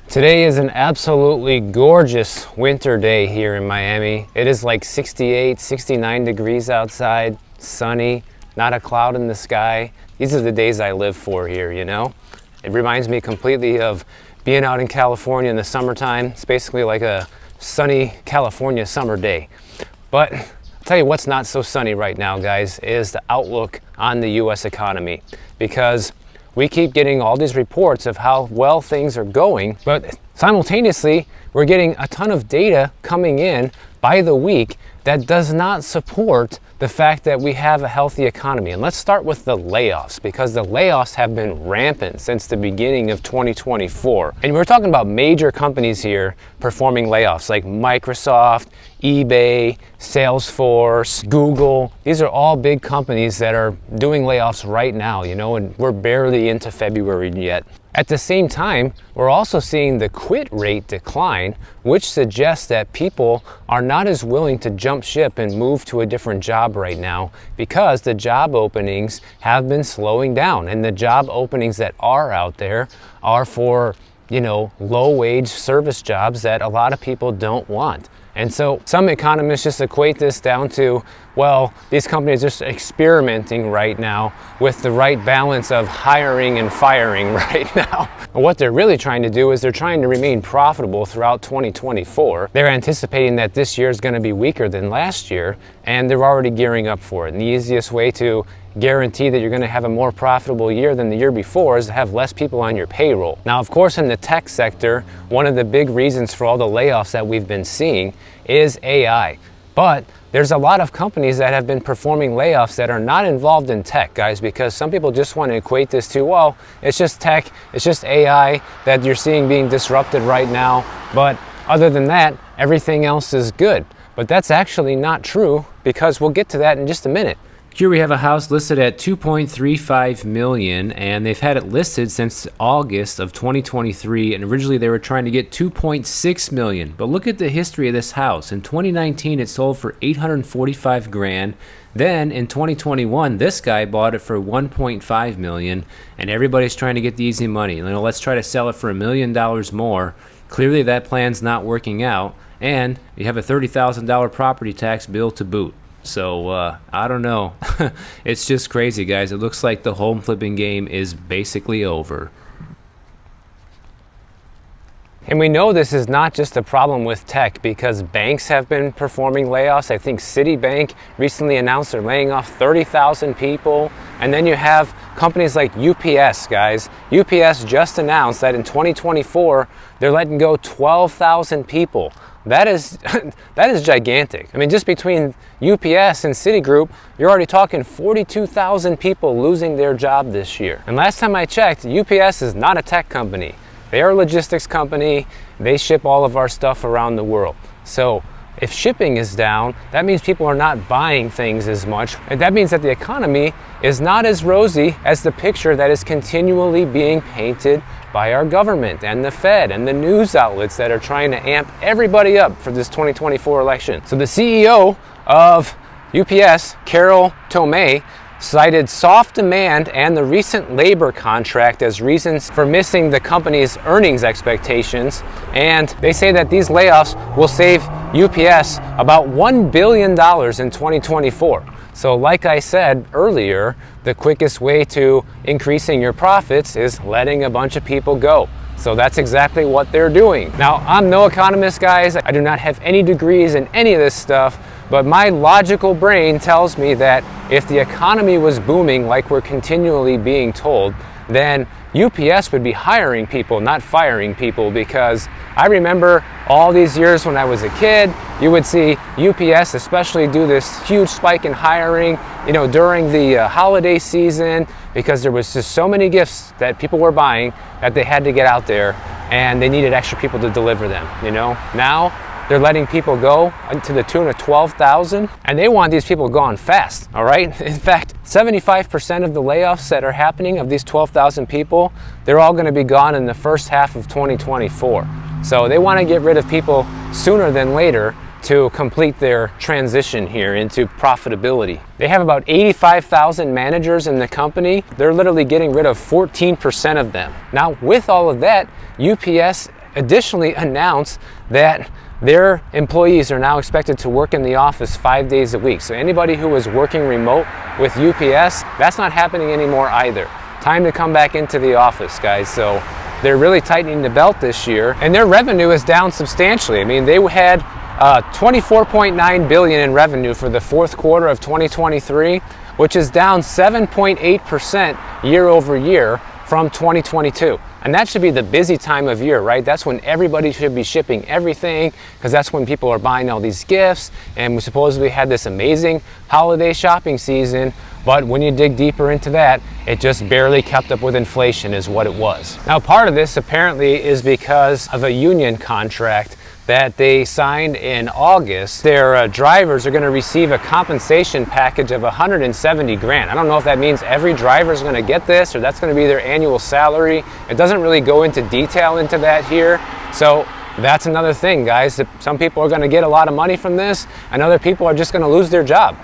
Today is an absolutely gorgeous winter day here in Miami. It is like 68, 69 degrees outside, sunny, not a cloud in the sky. These are the days I live for here, you know? It reminds me completely of being out in California in the summertime. It's basically like a sunny California summer day. But I'll tell you what's not so sunny right now, guys, is the outlook on the US economy. Because we keep getting all these reports of how well things are going, but simultaneously, we're getting a ton of data coming in by the week that does not support the fact that we have a healthy economy. And let's start with the layoffs, because the layoffs have been rampant since the beginning of 2024. And we're talking about major companies here performing layoffs like Microsoft, eBay, Salesforce, Google. These are all big companies that are doing layoffs right now, you know, and we're barely into February yet. At the same time, we're also seeing the quit rate decline, which suggests that people are not as willing to jump ship and move to a different job right now because the job openings have been slowing down, and the job openings that are out there are for, you know, low-wage service jobs that a lot of people don't want. And so some economists just equate this down to, well, these companies are just experimenting right now with the right balance of hiring and firing right now. And what they're really trying to do is they're trying to remain profitable throughout 2024. They're anticipating that this year is going to be weaker than last year, and they're already gearing up for it. And the easiest way to guarantee that you're going to have a more profitable year than the year before is to have less people on your payroll. Now, of course, in the tech sector, one of the big reasons for all the layoffs that we've been seeing is AI. But there's a lot of companies that have been performing layoffs that are not involved in tech, guys, because some people just want to equate this to, well, it's just tech, it's just AI that you're seeing being disrupted right now. But other than that, everything else is good. But that's actually not true, because we'll get to that in just a minute. Here we have a house listed at $2.35 million, and they've had it listed since August of 2023, and originally they were trying to get $2.6 million. But look at the history of this house. In 2019, it sold for $845 grand. Then in 2021, this guy bought it for $1.5 million, and everybody's trying to get the easy money. You know, let's try to sell it for $1 million more. Clearly that plan's not working out, and you have a $30,000 property tax bill to boot. So, I don't know. It's just crazy, guys. It looks like the home flipping game is basically over. And we know this is not just a problem with tech, because banks have been performing layoffs. I think Citibank recently announced they're laying off 30,000 people. And then you have companies like UPS, guys. UPS just announced that in 2024, they're letting go 12,000 people. That is gigantic. I mean, just between UPS and Citigroup, you're already talking 42,000 people losing their job this year. And last time I checked, UPS is not a tech company. They are a logistics company. They ship all of our stuff around the world. So if shipping is down, that means people are not buying things as much. And that means that the economy is not as rosy as the picture that is continually being painted by our government and the Fed and the news outlets that are trying to amp everybody up for this 2024 election. So the CEO of UPS, Carol Tomé, cited soft demand and the recent labor contract as reasons for missing the company's earnings expectations. And they say that these layoffs will save UPS about $1 billion in 2024. So like I said earlier, the quickest way to increasing your profits is letting a bunch of people go. So that's exactly what they're doing. Now, I'm no economist, guys. I do not have any degrees in any of this stuff, but my logical brain tells me that if the economy was booming like we're continually being told, then UPS would be hiring people, not firing people, because I remember all these years when I was a kid, you would see UPS especially do this huge spike in hiring, you know, during the holiday season, because there was just so many gifts that people were buying that they had to get out there, and they needed extra people to deliver them, you know. Now they're letting people go to the tune of 12,000, and they want these people gone fast, all right? In fact, 75% of the layoffs that are happening of these 12,000 people, they're all gonna be gone in the first half of 2024. So they wanna get rid of people sooner than later to complete their transition here into profitability. They have about 85,000 managers in the company. They're literally getting rid of 14% of them. Now, with all of that, UPS additionally announced that their employees are now expected to work in the office 5 days a week. So anybody who was working remote with UPS, that's not happening anymore either. Time to come back into the office, guys. So they're really tightening the belt this year, and their revenue is down substantially. I mean, they had 24.9 billion in revenue for the fourth quarter of 2023, which is down 7.8% year over year from 2022. And that should be the busy time of year, right? That's when everybody should be shipping everything, because that's when people are buying all these gifts, and we supposedly had this amazing holiday shopping season. But when you dig deeper into that, it just barely kept up with inflation is what it was. Now, part of this apparently is because of a union contract that they signed in August. Their drivers are gonna receive a compensation package of 170 grand. I don't know if that means every driver is gonna get this or that's gonna be their annual salary. It doesn't really go into detail into that here. So that's another thing, guys. Some people are gonna get a lot of money from this, and other people are just gonna lose their job.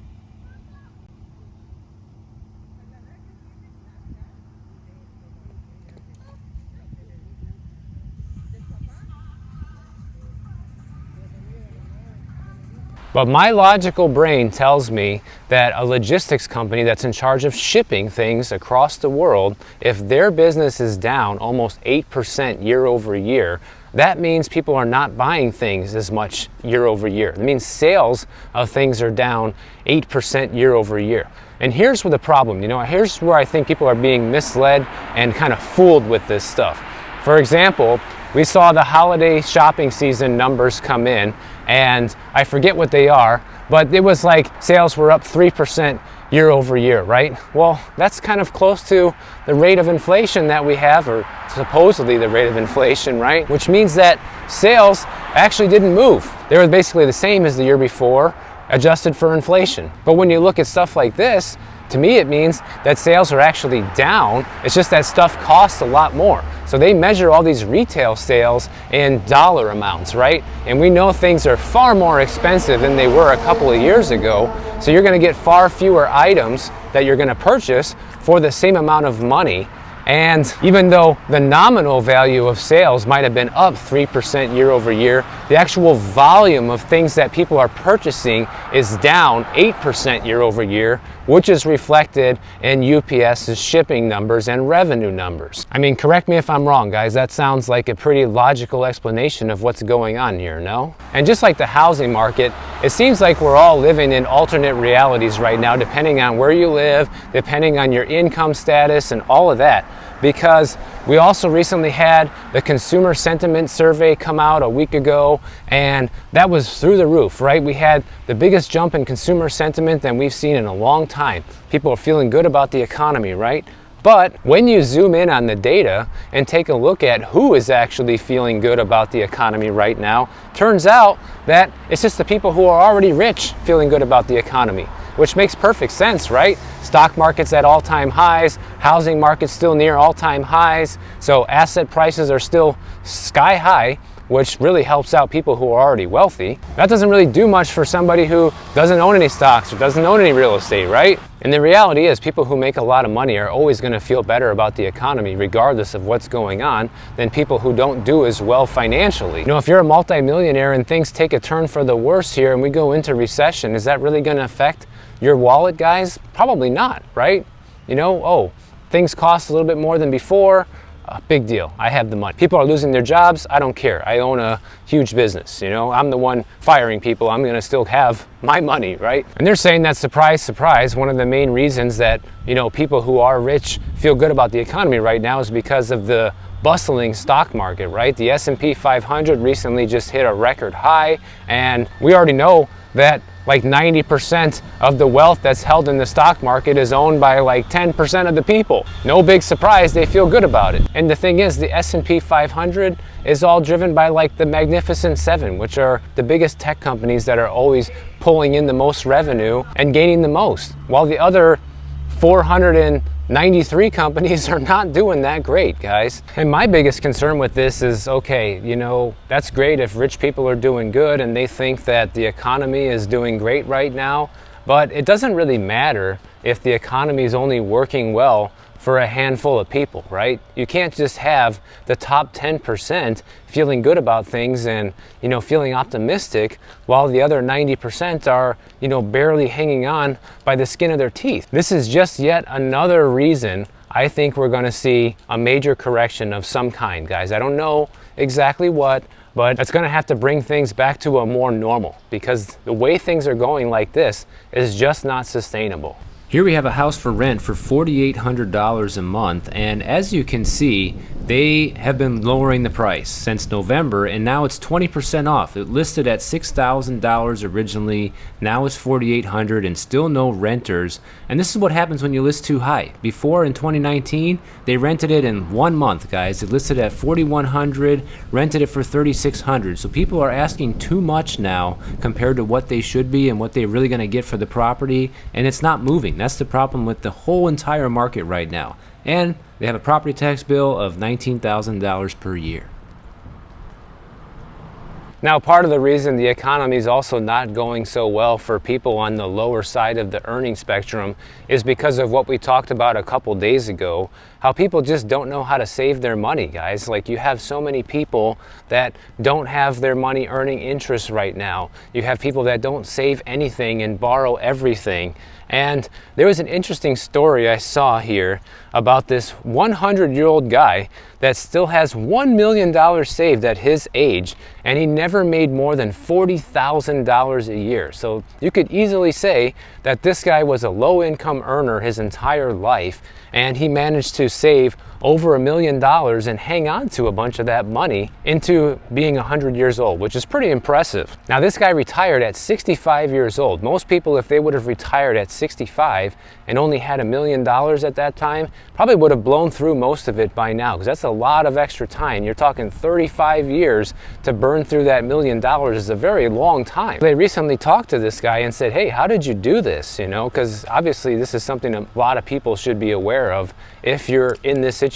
But my logical brain tells me that a logistics company that's in charge of shipping things across the world, if their business is down almost 8% year over year, that means people are not buying things as much year over year. It means sales of things are down 8% year over year. And here's where the problem, here's where I think people are being misled and kind of fooled with this stuff. For example, we saw the holiday shopping season numbers come in, and I forget what they are, but it was like sales were up 3% year over year, right? Well, that's kind of close to the rate of inflation that we have, or supposedly the rate of inflation, right? Which means that sales actually didn't move. They were basically the same as the year before, adjusted for inflation. But when you look at stuff like this, to me it means that sales are actually down. It's just that stuff costs a lot more. So they measure all these retail sales in dollar amounts, right? And we know things are far more expensive than they were a couple of years ago. So you're gonna get far fewer items that you're gonna purchase for the same amount of money. And even though the nominal value of sales might have been up 3% year over year, the actual volume of things that people are purchasing is down 8% year over year, which is reflected in UPS's shipping numbers and revenue numbers. I mean, correct me if I'm wrong, guys. That sounds like a pretty logical explanation of what's going on here, no? And just like the housing market, it seems like we're all living in alternate realities right now, depending on where you live, depending on your income status and all of that. Because we also recently had the consumer sentiment survey come out a week ago, and that was through the roof, right? We had the biggest jump in consumer sentiment than we've seen in a long time. People are feeling good about the economy, right? But when you zoom in on the data and take a look at who is actually feeling good about the economy right now, turns out that it's just the people who are already rich feeling good about the economy, which makes perfect sense, right? Stock market's at all-time highs, housing market's still near all-time highs, so asset prices are still sky high, which really helps out people who are already wealthy. That doesn't really do much for somebody who doesn't own any stocks or doesn't own any real estate, right? And the reality is people who make a lot of money are always going to feel better about the economy regardless of what's going on than people who don't do as well financially. If you're a multimillionaire and things take a turn for the worse here and we go into recession, is that really going to affect your wallet, guys? Probably not, right? Things cost a little bit more than before. Big deal. I have the money. People are losing their jobs. I don't care. I own a huge business. I'm the one firing people. I'm going to still have my money, right? And they're saying that, surprise, surprise, one of the main reasons that, people who are rich feel good about the economy right now is because of the bustling stock market, right? The S&P 500 recently just hit a record high, and we already know that like 90% of the wealth that's held in the stock market is owned by like 10% of the people. No big surprise, they feel good about it. And the thing is, the S&P 500 is all driven by like the Magnificent Seven, which are the biggest tech companies that are always pulling in the most revenue and gaining the most, while the other 493 companies are not doing that great, guys. And my biggest concern with this is, okay, that's great if rich people are doing good and they think that the economy is doing great right now, but it doesn't really matter if the economy is only working well for a handful of people, right? You can't just have the top 10% feeling good about things and, feeling optimistic while the other 90% are, barely hanging on by the skin of their teeth. This is just yet another reason I think we're going to see a major correction of some kind, guys. I don't know exactly what, but it's going to have to bring things back to a more normal, because the way things are going like this is just not sustainable. Here we have a house for rent for $4,800 a month, and as you can see, they have been lowering the price since November, and now it's 20% off. It listed at $6,000 originally, now it's $4,800 and still no renters. And this is what happens when you list too high. Before, in 2019, they rented it in 1 month, guys. It listed at $4,100, rented it for $3,600. So people are asking too much now compared to what they should be and what they're really going to get for the property, and it's not moving. That's the problem with the whole entire market right now. And they have a property tax bill of $19,000 per year. Now, part of the reason the economy is also not going so well for people on the lower side of the earning spectrum is because of what we talked about a couple days ago, how people just don't know how to save their money, guys. Like, you have so many people that don't have their money earning interest right now. You have people that don't save anything and borrow everything. And there was an interesting story I saw here about this 100-year-old guy that still has $1 million saved at his age, and he never made more than $40,000 a year. So you could easily say that this guy was a low-income earner his entire life, and he managed to save over $1 million and hang on to a bunch of that money into being 100 years old, which is pretty impressive. Now, this guy retired at 65 years old. Most people, if they would have retired at 65 and only had $1 million at that time, probably would have blown through most of it by now, because that's a lot of extra time. You're talking 35 years to burn through that $1 million is a very long time. They recently talked to this guy and said, hey, how did you do this? Because obviously this is something a lot of people should be aware of if you're in this situation.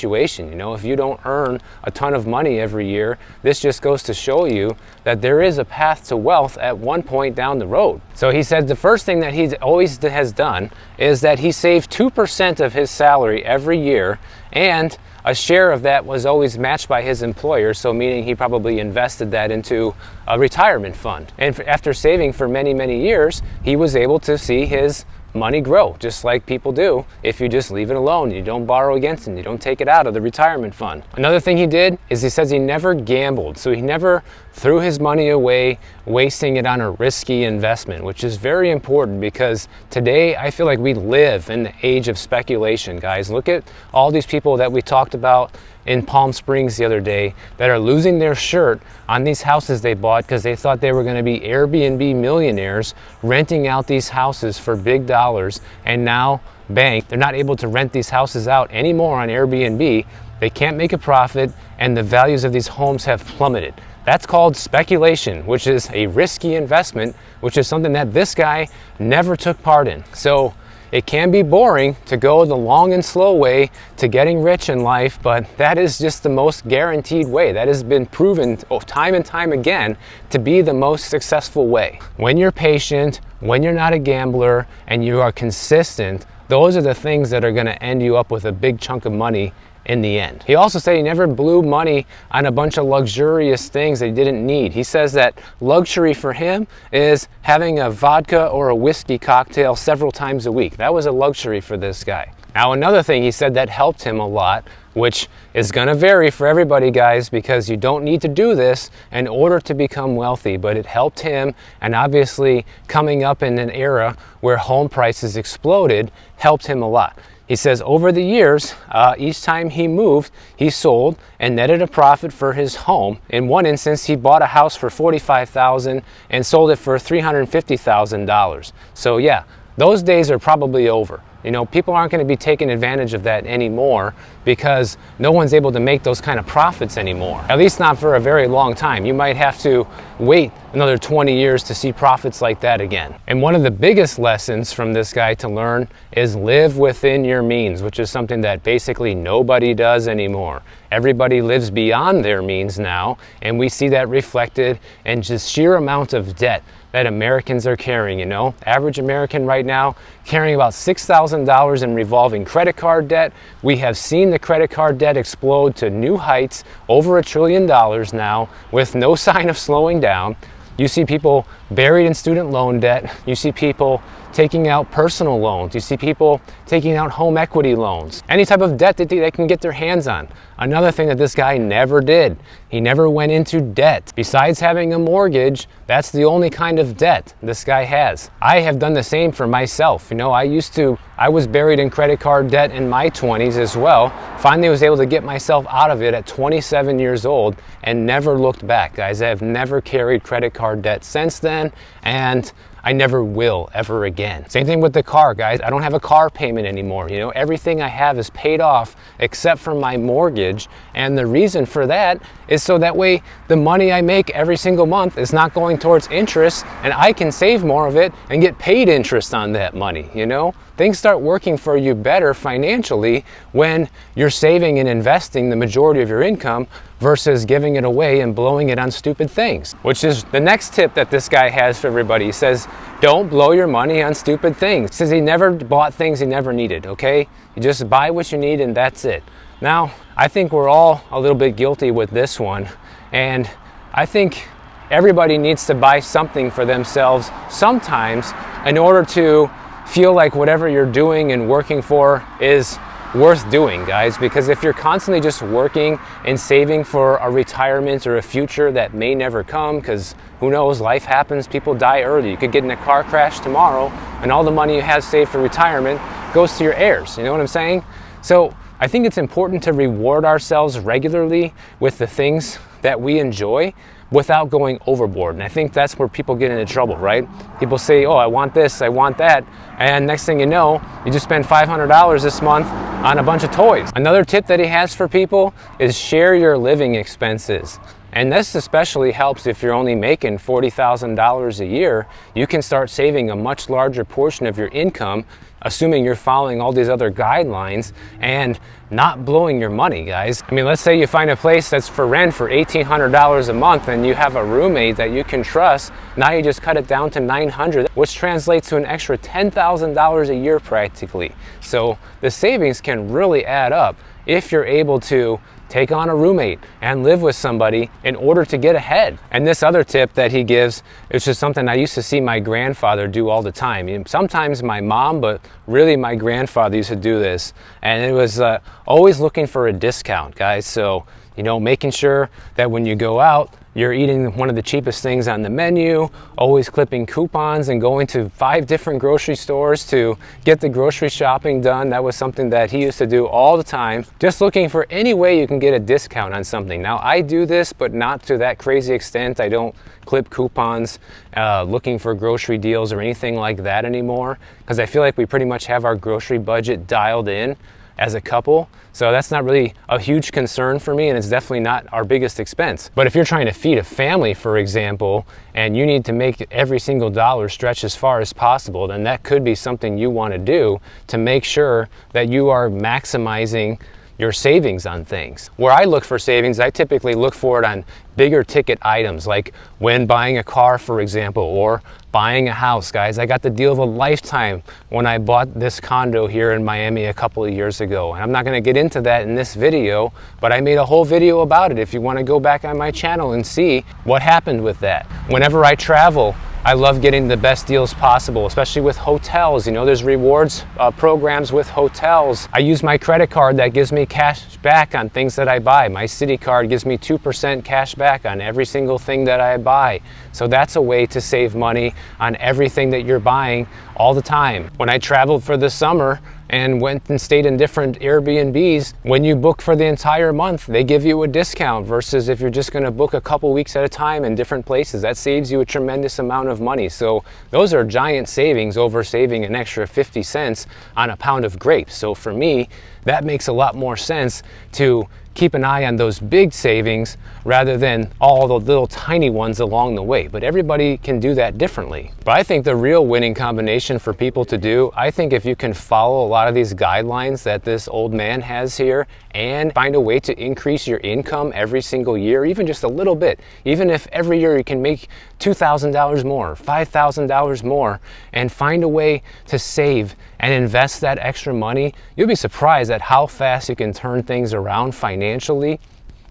If you don't earn a ton of money every year, this just goes to show you that there is a path to wealth at one point down the road. So he said the first thing that he always has done is that he saved 2% of his salary every year, and a share of that was always matched by his employer, so meaning he probably invested that into a retirement fund. And after saving for many, many years, he was able to see his money grow, just like people do if you just leave it alone. You don't borrow against it, you don't take it out of the retirement fund. Another thing he did is he says he never gambled, so he never threw his money away wasting it on a risky investment, which is very important, because today I feel like we live in the age of speculation, guys. Look at all these people that we talked about in Palm Springs the other day that are losing their shirt on these houses they bought because they thought they were going to be Airbnb millionaires renting out these houses for big dollars, and now bang, they're not able to rent these houses out anymore on Airbnb. They can't make a profit, and the values of these homes have plummeted. That's called speculation, which is a risky investment, which is something that this guy never took part in. So it can be boring to go the long and slow way to getting rich in life, but that is just the most guaranteed way. That has been proven time and time again to be the most successful way. When you're patient, when you're not a gambler, and you are consistent, those are the things that are going to end you up with a big chunk of money in the end. He also said he never blew money on a bunch of luxurious things that he didn't need. He says that luxury for him is having a vodka or a whiskey cocktail several times a week. That was a luxury for this guy. Now, another thing he said that helped him a lot, which is going to vary for everybody, guys, because you don't need to do this in order to become wealthy, but it helped him, and obviously coming up in an era where home prices exploded helped him a lot. He says over the years, each time he moved, he sold and netted a profit for his home. In one instance, he bought a house for $45,000 and sold it for $350,000. So yeah, those days are probably over. People aren't going to be taking advantage of that anymore because no one's able to make those kind of profits anymore. At least not for a very long time. You might have to wait another 20 years to see profits like that again. And one of the biggest lessons from this guy to learn is live within your means, which is something that basically nobody does anymore. Everybody lives beyond their means now, and we see that reflected in just sheer amount of debt that Americans are carrying. Average American right now carrying about $6,000 $20,000 in revolving credit card debt. We have seen the credit card debt explode to new heights, over $1 trillion now, with no sign of slowing down. You see people buried in student loan debt. You see people taking out personal loans. You see people taking out home equity loans. Any type of debt that they can get their hands on. Another thing that this guy never did, he never went into debt. Besides having a mortgage, that's the only kind of debt this guy has. I have done the same for myself. You know, I was buried in credit card debt in my 20s as well. Finally was able to get myself out of it at 27 years old and never looked back, guys. I have never carried credit card debt since then, and I never will ever again. Same thing with the car, guys. I don't have a car payment anymore. You know, everything I have is paid off except for my mortgage. And the reason for that is so that way the money I make every single month is not going towards interest, and I can save more of it and get paid interest on that money, you know? Things start working for you better financially when you're saving and investing the majority of your income versus giving it away and blowing it on stupid things, which is the next tip that this guy has for everybody. He says, don't blow your money on stupid things. He says he never bought things he never needed, okay? You just buy what you need and that's it. Now, I think we're all a little bit guilty with this one, and I think everybody needs to buy something for themselves sometimes in order to feel like whatever you're doing and working for is worth doing, guys. Because if you're constantly just working and saving for a retirement or a future that may never come, because who knows, life happens, people die early. You could get in a car crash tomorrow and all the money you have saved for retirement goes to your heirs. You know what I'm saying? So I think it's important to reward ourselves regularly with the things that we enjoy without going overboard. And I think that's where people get into trouble, right? People say, oh, I want this, I want that. And next thing you know, you just spend $500 this month on a bunch of toys. Another tip that he has for people is share your living expenses. And this especially helps if you're only making $40,000 a year. You can start saving a much larger portion of your income, assuming you're following all these other guidelines and not blowing your money, guys. I mean, let's say you find a place that's for rent for $1,800 a month and you have a roommate that you can trust. Now you just cut it down to $900, which translates to an extra $10,000 a year practically. So the savings can really add up if you're able to take on a roommate and live with somebody in order to get ahead. And this other tip that he gives is just something I used to see my grandfather do all the time. Sometimes my mom, but really my grandfather used to do this. And it was always looking for a discount, guys. So, you know, making sure that when you go out, you're eating one of the cheapest things on the menu, always clipping coupons and going to 5 different grocery stores to get the grocery shopping done. That was something that he used to do all the time, just looking for any way you can get a discount on something. Now, I do this, but not to that crazy extent. I don't clip coupons looking for grocery deals or anything like that anymore, because I feel like we pretty much have our grocery budget dialed in as a couple. So that's not really a huge concern for me, and it's definitely not our biggest expense. But if you're trying to feed a family, for example, and you need to make every single dollar stretch as far as possible, then that could be something you want to do to make sure that you are maximizing your savings on things. Where I look for savings, I typically look for it on bigger ticket items, like when buying a car, for example, or buying a house, guys. I got the deal of a lifetime when I bought this condo here in Miami a couple of years ago. And I'm not gonna get into that in this video, but I made a whole video about it if you wanna go back on my channel and see what happened with that. Whenever I travel, I love getting the best deals possible, especially with hotels. You know, there's rewards programs with hotels. I use my credit card that gives me cash back on things that I buy. My Citi card gives me 2% cash back on every single thing that I buy. So that's a way to save money on everything that you're buying all the time. When I traveled for the summer and went and stayed in different Airbnbs, when you book for the entire month, they give you a discount versus if you're just gonna book a couple weeks at a time in different places. That saves you a tremendous amount of money. So those are giant savings over saving an extra 50 cents on a pound of grapes. So for me, that makes a lot more sense to keep an eye on those big savings rather than all the little tiny ones along the way. But everybody can do that differently. But I think the real winning combination for people to do, I think if you can follow a lot of these guidelines that this old man has here and find a way to increase your income every single year, even just a little bit, even if every year you can make $2,000 more, $5,000 more, and find a way to save and invest that extra money, you'll be surprised at how fast you can turn things around financially.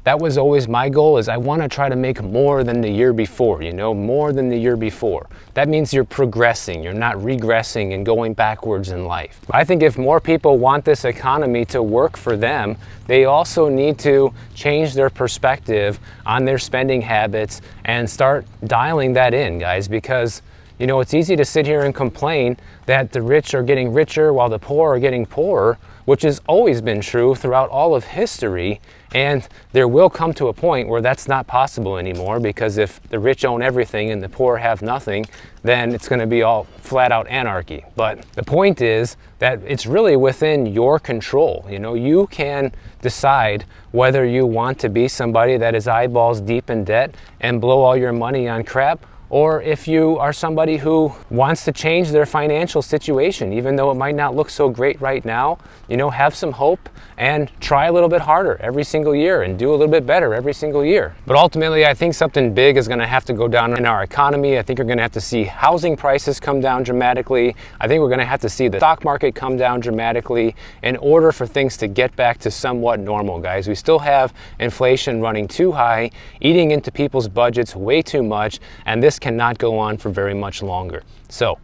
That was always my goal, is I want to try to make more than the year before, you know, more than the year before. That means you're progressing, you're not regressing and going backwards in life. I think if more people want this economy to work for them, they also need to change their perspective on their spending habits and start dialing that in, guys, because you know, it's easy to sit here and complain that the rich are getting richer while the poor are getting poorer, which has always been true throughout all of history. And there will come to a point where that's not possible anymore, because if the rich own everything and the poor have nothing, then it's going to be all flat out anarchy. But the point is that it's really within your control. You know, you can decide whether you want to be somebody that is eyeballs deep in debt and blow all your money on crap, or if you are somebody who wants to change their financial situation, even though it might not look so great right now. You know, have some hope and try a little bit harder every single year and do a little bit better every single year. But ultimately, I think something big is going to have to go down in our economy. I think we're going to have to see housing prices come down dramatically. I think we're going to have to see the stock market come down dramatically in order for things to get back to somewhat normal, guys. We still have inflation running too high, eating into people's budgets way too much, and this cannot go on for very much longer. So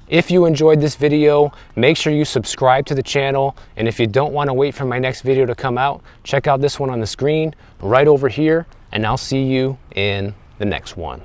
if you enjoyed this video, make sure you subscribe to the channel. And if you don't want to wait for my next video to come out, check out this one on the screen right over here, and I'll see you in the next one.